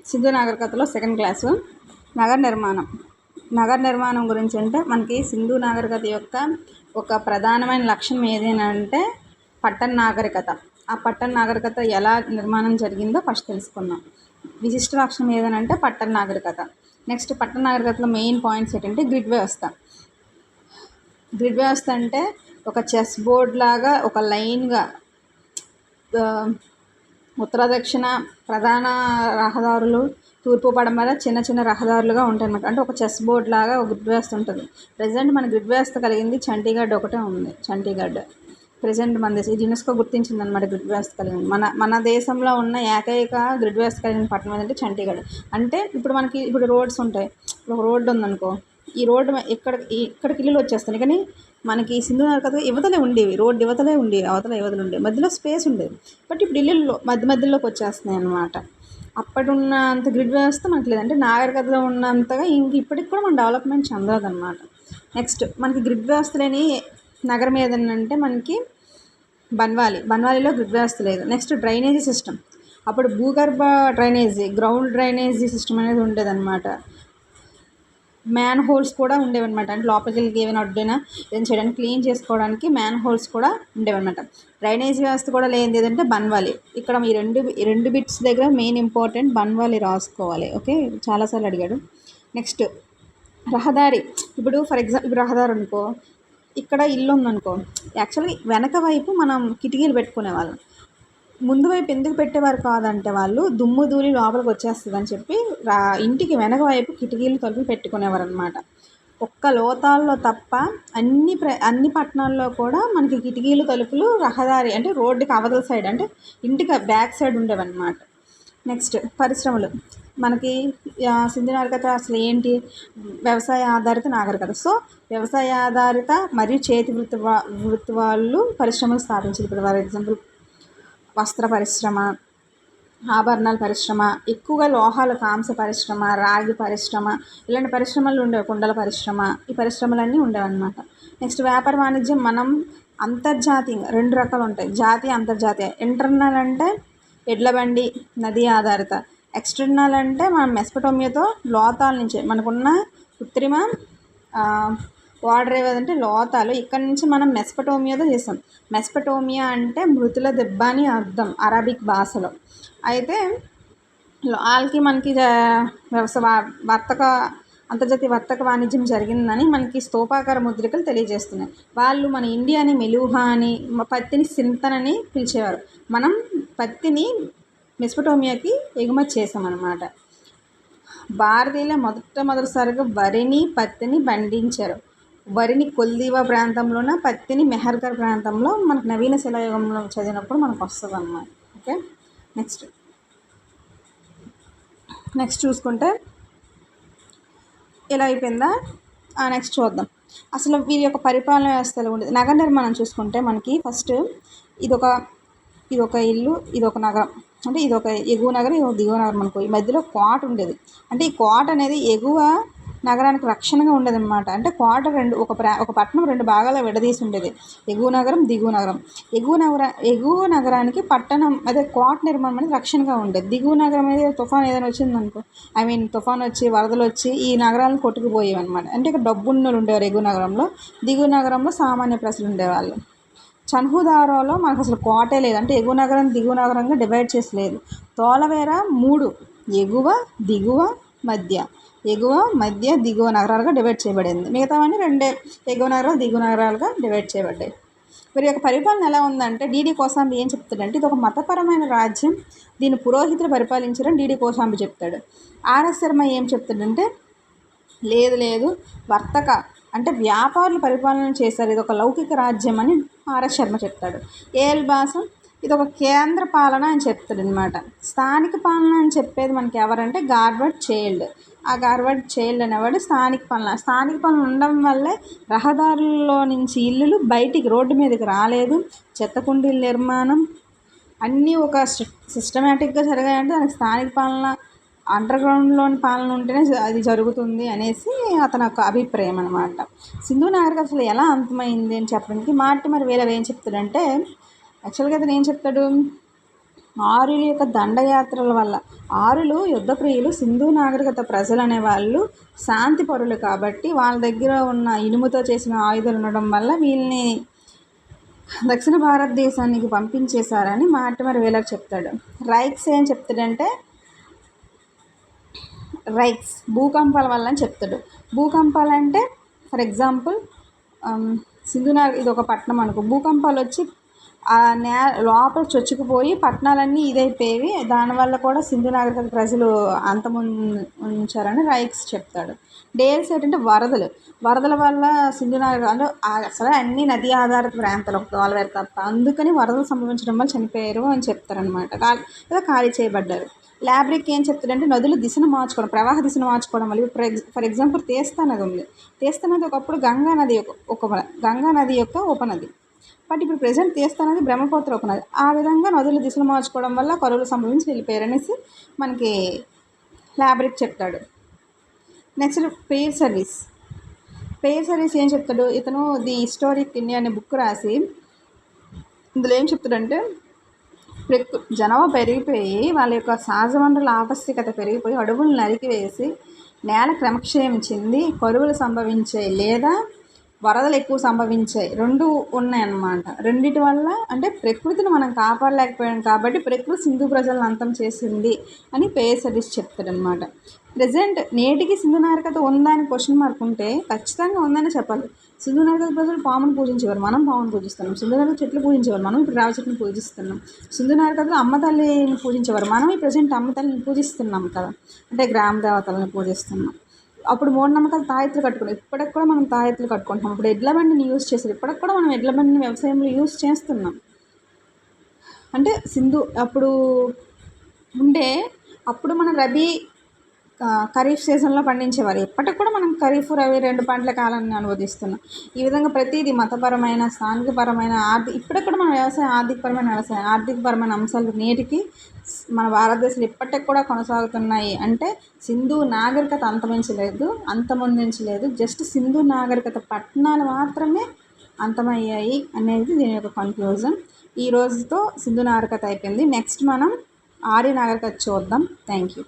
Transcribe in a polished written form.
Sindhu నాగరికతలో second class నగర నిర్మాణం. నగర నిర్మాణం గురించి అంటే మనకి సింధు నాగరికత యొక్క ఒక ప్రధానమైన లక్షణం ఏదైనా అంటే పట్టణ నాగరికత. ఆ పట్టణ నాగరికత ఎలా నిర్మాణం జరిగిందో ఫస్ట్ తెలుసుకుందాం. విశిష్ట లక్షణం ఏదైనా అంటే పట్టణ నాగరికత. నెక్స్ట్ పట్టణ నాగరికతలో మెయిన్ పాయింట్స్ ఏంటంటే గ్రిడ్ వ్యవస్థ. గ్రిడ్ వ్యవస్థ అంటే ఒక చెస్ బోర్డ్ లాగా ఒక లైన్గా ఉత్తర దక్షిణ ప్రధాన రహదారులు, తూర్పు పడమర చిన్న చిన్న రహదారులుగా ఉంటాయి అన్నమాట. అంటే ఒక చెస్ బోర్డ్ లాగా ఒక గ్రిడ్ వ్యవస్థ ఉంటుంది. ప్రజెంట్ మన గ్రిడ్ వ్యవస్థ కలిగింది చండీగఢ్ ఒకటే ఉంది. చండీగఢ్ ప్రజెంట్ మన దేశం ఇది యునెస్కో గుర్తించింది అనమాట. గ్రిడ్ వ్యవస్థ కలిగింది మన దేశంలో ఉన్న ఏకైక గ్రిడ్ వ్యవస్థ కలిగిన పట్టణం ఏంటంటే చండీగఢ్. అంటే ఇప్పుడు రోడ్స్ ఉంటాయి. ఒక రోడ్డు ఉందనుకో, ఈ రోడ్డు ఇక్కడికి ఇల్లులు వచ్చేస్తాయి. కానీ మనకి సింధు నాగరికత యువతలే ఉండేవి, రోడ్డు యువతలే ఉండేవి, అవతల యువతలు ఉండేవి, మధ్యలో స్పేస్ ఉండేది. బట్ ఇప్పుడు ఇల్లుల్లో మధ్యలోకి వచ్చేస్తున్నాయి అన్నమాట. అప్పటిన్నంత గ్రిడ్ వ్యవస్థ మనకి లేదంటే నాగరికతలో ఉన్నంతగా ఇప్పటికి కూడా మన డెవలప్మెంట్ చెందదు అనమాట. నెక్స్ట్ మనకి గ్రిడ్ వ్యవస్థ లేని నగరం ఏదన్నంటే మనకి బన్వాలీలో గ్రిడ్ వ్యవస్థ లేదు. Next drainage system. అప్పుడు భూగర్భ డ్రైనేజీ, గ్రౌండ్ డ్రైనేజీ సిస్టమ్ అనేది ఉండేదన్నమాట. మ్యాన్ హోల్స్ కూడా ఉండేవన్నమాట. అంటే లోపలికి వెళ్ళి ఏమైనా అడ్డైనా ఏదైనా చేయడానికి క్లీన్ చేసుకోవడానికి మ్యాన్ హోల్స్ కూడా ఉండేవన్నమాట. డ్రైనేజ్ వ్యవస్థ కూడా లేనిది ఏదంటే బన్వాలి. ఇక్కడ ఈ రెండు బిట్స్ దగ్గర మెయిన్ ఇంపార్టెంట్ బన్వాలి రాసుకోవాలి. ఓకే, చాలాసార్లు అడిగాడు. నెక్స్ట్ రహదారి. ఫర్ ఎగ్జాంపుల్ ఇప్పుడు రహదారి అనుకో, ఇక్కడ ఇల్లు ఉందనుకో, యాక్చువల్గా వెనక వైపు మనం కిటికీలు పెట్టుకునేవాళ్ళం. ముందు వైపు ఎందుకు పెట్టేవారు కాదంటే వాళ్ళు దుమ్ము ధూళి లోపలికి వచ్చేస్తుంది అని చెప్పి ఇంటికి వెనక వైపు కిటికీలు తలుపులు పెట్టుకునేవారు అనమాట. ఒక్క లోతాల్లో తప్ప అన్ని పట్టణాల్లో కూడా మనకి కిటికీలు తలుపులు రహదారి అంటే రోడ్డుకి అవతల సైడ్ అంటే ఇంటికి బ్యాక్ సైడ్ ఉండేవన్నమాట. నెక్స్ట్ పరిశ్రమలు. మనకి సింధు నాగరికత అసలు ఏంటి? వ్యవసాయ ఆధారిత నాగరికత. సో వ్యవసాయ ఆధారిత మరియు చేతి వృత్తి వాళ్ళు పరిశ్రమలు స్థాపించారు. ఇప్పుడు ఫర్ ఎగ్జాంపుల్ వస్త్ర పరిశ్రమ, ఆభరణాల పరిశ్రమ, ఎక్కువగా లోహాల కాంస పరిశ్రమ, రాగి పరిశ్రమ, ఇలాంటి పరిశ్రమలు ఉండేవి. కుండల పరిశ్రమ, ఈ పరిశ్రమలన్నీ ఉండేవన్నమాట. నెక్స్ట్ వ్యాపార వాణిజ్యం. మనం అంతర్జాతీయంగా రెండు రకాలు ఉంటాయి, జాతీయ అంతర్జాతీయ. ఇంటర్నల్ అంటే ఎడ్ల బండి నదీ ఆధారిత. ఎక్స్టర్నల్ అంటే మనం మెసపటోమియాతో లోతాల నుంచి మనకున్న కృత్రిమ వాటర్ ఏదంటే లోతాలు ఇక్కడి నుంచి మనం మెసపటోమియాతో చేస్తాం. మెసపటోమియా అంటే మృతుల దెబ్బ అని అర్థం అరబిక్ భాషలో. అయితే వాళ్ళకి మనకి అంతర్జాతీయ వర్తక వాణిజ్యం జరిగిందని మనకి స్తూపాకార ముద్రికలు తెలియజేస్తున్నాయి. వాళ్ళు మన ఇండియాని మెలూహా అని, పత్తిని సింతన్ అని పిలిచేవారు. మనం పత్తిని మెసపటోమియాకి ఎగుమతి చేసామన్నమాట. భారతీయులు మొదటిసారిగా వరిని పత్తిని పండించారు. వరిని కొల్దీవా ప్రాంతంలోన, పత్తిని మెహర్గఢ్ ప్రాంతంలో మనకు నవీన శిలాయుగంలో చదివినప్పుడు మనకు వస్తుంది అన్నమాట. ఓకే, నెక్స్ట్ చూసుకుంటే ఎలా అయిపోయిందా? నెక్స్ట్ చూద్దాం అసలు వీరి యొక్క పరిపాలన వ్యవస్థలు ఉండేది. నగర నిర్మాణం చూసుకుంటే మనకి ఫస్ట్ ఇదొక ఇల్లు, ఇదొక నగరం. అంటే ఇదొక ఎగువ నగరం, ఇదొక దిగువ నగరం అనుకో. ఈ మధ్యలో కోట ఉండేది. అంటే ఈ కోట అనేది ఎగువ నగరానికి రక్షణగా ఉండేది అనమాట. అంటే కోట ఒక పట్టణం రెండు భాగాలు విడదీసి ఉండేది, ఎగువ నగరం దిగువ నగరం. ఎగువ నగరానికి పట్టణం అదే కోట నిర్మాణం అనేది రక్షణగా ఉండేది. దిగువ నగరం అనేది తుఫాన్ ఏదైనా వచ్చిందనుకో, తుఫాన్ వచ్చి వరదలు వచ్చి ఈ నగరాలను కొట్టుకుపోయేవి అనమాట. అంటే ఇక్కడ డబ్బున్నోళ్ళు ఉండేవారు ఎగువ నగరంలో, దిగువ నగరంలో సామాన్య ప్రజలు ఉండేవాళ్ళు. చన్హుదారోలో మనకు అసలు కోటే లేదు. అంటే ఎగువ నగరం దిగువ నగరంగా డివైడ్ చేసి లేదు. తోలవేర 3 ఎగువ దిగువ మధ్య, ఎగువ మధ్య దిగువ నగరాలుగా డివైడ్ చేయబడింది. మిగతావన్నీ 2 ఎగువ నగరాలు దిగువ నగరాలుగా డివైడ్ చేయబడ్డాయి. వీరి యొక్క పరిపాలన ఎలా ఉందంటే డిడి కోసాంబి ఏం చెప్తాడంటే ఇది ఒక మతపరమైన రాజ్యం, దీన్ని పురోహితులు పరిపాలించారని డిడి కోసాంబి చెప్తాడు. ఆర్ఎస్ శర్మ ఏం చెప్తాడంటే లేదు వర్తక అంటే వ్యాపారులు పరిపాలన చేశారు, ఇది ఒక లౌకిక రాజ్యం అని ఆర్ఎస్ శర్మ చెప్తాడు. ఏఎల్ బాసం ఇది ఒక కేంద్ర పాలన అని చెప్తాడు అనమాట. స్థానిక పాలన అని చెప్పేది మనకి ఎవరంటే గార్వర్డ్ చైల్డ్. ఆ గార్వర్డ్ చైల్డ్ అనేవాడు స్థానిక పాలన ఉండడం వల్లే రహదారుల్లో నుంచి ఇల్లులు బయటికి రోడ్డు మీదకి రాలేదు. చెత్త కుండీల నిర్మాణం అన్నీ ఒక సిస్టమేటిక్గా జరిగాయంటే దానికి స్థానిక పాలన, అండర్ గ్రౌండ్లోని పాలన ఉంటేనే అది జరుగుతుంది అనేసి అతని యొక్క అభిప్రాయం అనమాట. సింధు నాగరికత అసలు ఎలా అంతమైంది అని చెప్పడానికి మార్టిమర్ వేలర్ ఏం చెప్తాడంటే యాక్చువల్గా అతను ఏం చెప్తాడు, ఆర్యుల యొక్క దండయాత్రల వల్ల. ఆర్యులు యుద్ధప్రియులు, సింధు నాగరికత ప్రజలు అనేవాళ్ళు శాంతి పరులు కాబట్టి వాళ్ళ దగ్గర ఉన్న ఇనుముతో చేసిన ఆయుధాలు ఉండడం వల్ల వీళ్ళని దక్షిణ భారతదేశానికి పంపించేశారని మార్టిమర్ వేలర్ చెప్తాడు. రైక్స్ ఏం చెప్తాడంటే రైక్స్ భూకంపాల వల్ల అని చెప్తాడు. భూకంపాలు అంటే ఫర్ ఎగ్జాంపుల్ ఇది ఒక పట్టణం అనుకో, భూకంపాలు వచ్చి ఆ లోపల చొచ్చుకుపోయి పట్టణాలన్నీ ఇదైపోయేవి, దానివల్ల కూడా సింధు నాగరికత ప్రజలు ఉంచారని రైక్స్ చెప్తాడు. డేల్స్ ఏంటంటే వరదల వల్ల సింధు నాగరికత అసలు అన్ని నదీ ఆధారిత ప్రాంతాలు కాలువేరు తప్ప, అందుకని వరదలు సంభవించడం వల్ల చనిపోయారు అని చెప్తారనమాట, లేదా ఖాళీ చేయబడ్డారు. ల్యాబ్రిక్ ఏం చెప్తాడంటే నదులు దిశను మార్చుకోవడం, ప్రవాహ దిశను మార్చుకోవడం వల్ల. ఫర్ ఎగ్జాంపుల్ తీస్తా నది ఉంది. తీస్తా నది ఒకప్పుడు గంగా నది యొక్క ఉపనది. బట్ ఇప్పుడు ప్రజెంట్ తీస్తా నది బ్రహ్మపుత్ర ఉపనది. ఆ విధంగా నదులు దిశను మార్చుకోవడం వల్ల కరువులు సంభవించి వెళ్ళిపోయారు అనేసి మనకి ల్యాబ్రిక్ చెప్తాడు. నెక్స్ట్ పెయిర్ సర్వీస్ ఏం చెప్తాడు, ఇతను ది హిస్టారిక్ ఇండియా అనే బుక్ రాసి ఇందులో ఏం చెప్తాడంటే జనాభా పెరిగిపోయి వాళ్ళ యొక్క సహజ వనరుల ఆవశ్యకత పెరిగిపోయి అడవులు నరికివేసి నేల క్రమక్షయం చెంది కరువులు సంభవించాయి లేదా వరదలు ఎక్కువ సంభవించాయి, రెండు ఉన్నాయన్నమాట. రెండిటి వల్ల అంటే ప్రకృతిని మనం కాపాడలేకపోయాం కాబట్టి ప్రకృతి సింధు ప్రజలను అంతం చేసింది అని పెయిర్ సర్వీస్ చెప్తాడనమాట. ప్రజెంట్ నేటికి సింధు నాగరికత ఉందా అని క్వశ్చన్ మార్క్ ఉంటే ఖచ్చితంగా ఉందని చెప్పాలి. సింధు నాగరికత ప్రజలు పామును పూజించేవారు, మనం పామును పూజిస్తున్నాం. సింధు నాగరికత చెట్లు పూజించేవారు, మనం ఇప్పుడు రావి చెట్టును పూజిస్తున్నాం. సింధు నాగరికతలో అమ్మ తల్లిని పూజించేవారు, మనం ఈ ప్రజెంట్ అమ్మ తల్లిని పూజిస్తున్నాం కదా, అంటే గ్రామ దేవతలను పూజిస్తున్నాం. అప్పుడు మూఢనమ్మకాలు తాయెత్తులు కట్టుకున్నాం, ఇప్పటికి కూడా మనం తాయెత్తులు కట్టుకుంటున్నాం. ఇప్పుడు ఎడ్ల బండిని యూజ్ చేశారు, ఇప్పటికి కూడా మనం ఎడ్ల బండిని వ్యవసాయంలో యూజ్ చేస్తున్నాం. అంటే సింధు అప్పుడు మన రబీ ఖరీఫ్ సీజన్లో పండించేవారు, ఇప్పటికి కూడా మనం ఖరీఫ్ రబీ రెండు పంటల కాలాన్ని అనువదిస్తున్నాం. ఈ విధంగా ప్రతిదీ మతపరమైన, సాంఘికపరమైన, ఇప్పటికి కూడా మన వ్యవసాయం ఆర్థికపరమైన అంశాలు నేటికి మన భారతదేశంలో ఇప్పటికి కూడా కొనసాగుతున్నాయి. అంటే సింధు నాగరికత అంతమొందించలేదు, జస్ట్ సింధు నాగరికత పట్టణాలు మాత్రమే అంతమయ్యాయి అనేది దీని యొక్క కన్క్లూజన్. ఈ రోజుతో సింధు నాగరికత అయిపోయింది. నెక్స్ట్ మనం ఆర్య నాగరికత చూద్దాం. Thank you.